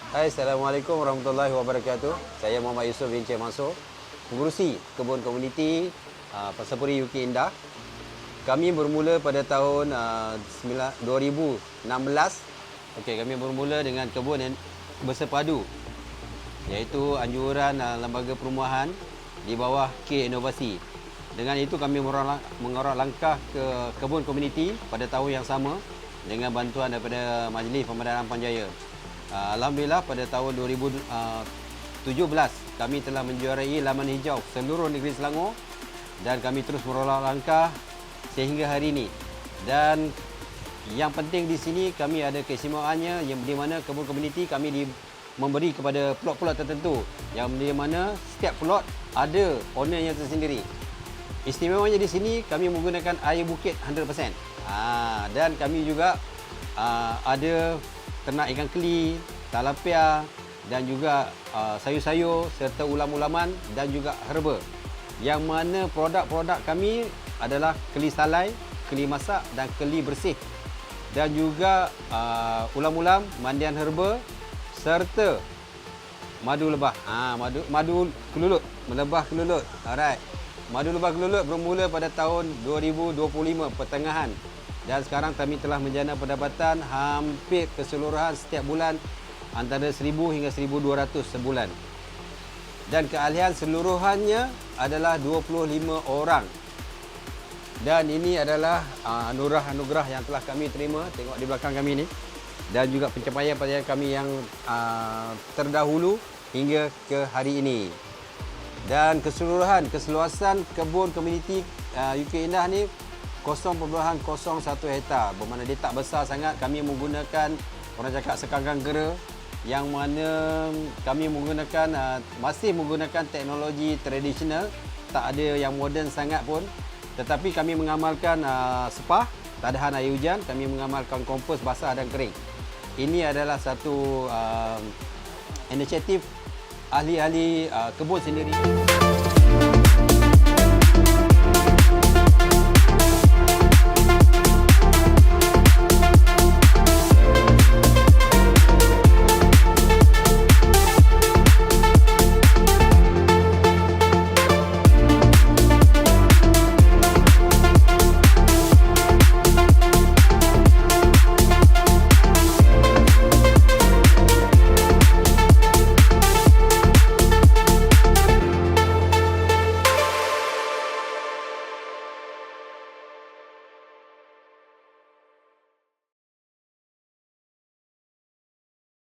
Hai, Assalamualaikum warahmatullahi wabarakatuh. Saya Muhammad Yusof bin Cik Mansur, pengurusi kebun komuniti Pasarpuri UK Indah. Kami bermula pada tahun 2016. Kami bermula dengan kebun yang bersepadu, iaitu anjuran Lembaga Perumahan di bawah K Inovasi. Dengan itu kami mengorak langkah ke kebun komuniti pada tahun yang sama dengan bantuan daripada Majlis Pemadanan Panjaya. Alhamdulillah pada tahun 2017 kami telah menjuarai laman hijau seluruh negeri Selangor dan kami terus merolah langkah sehingga hari ini. Dan yang penting di sini kami ada keistimewaannya yang di mana kebun komuniti kami memberi kepada plot-plot tertentu yang di mana setiap plot ada ownernya tersendiri. Istimewanya di sini kami menggunakan air bukit 100%. Dan kami juga ada ternak ikan keli, talapia dan juga sayur-sayur serta ulam-ulaman dan juga herba. Yang mana produk-produk kami adalah keli salai, keli masak dan keli bersih. Dan juga ulam-ulam, mandian herba serta madu lebah. Madu kelulut, melebah kelulut. Alright. Madu lebah kelulut bermula pada tahun 2025 pertengahan. Dan sekarang kami telah menjana pendapatan hampir keseluruhan setiap bulan antara 1,000 hingga 1,200 sebulan. Dan keahlian seluruhannya adalah 25 orang. Dan ini adalah anugerah yang telah kami terima. Tengok di belakang kami ni. Dan juga pencapaian kami yang terdahulu hingga ke hari ini. Dan keseluruhan kebun komuniti UK Indah ni 0.01 hektar, bermakna dia tak besar sangat. Kami menggunakan, orang cakap sekangkang gera, yang mana kami masih menggunakan teknologi tradisional, tak ada yang moden sangat pun. Tetapi kami mengamalkan sepah, tahan air hujan, kami mengamalkan kompos basah dan kering. Ini adalah satu inisiatif ahli-ahli kebun sendiri.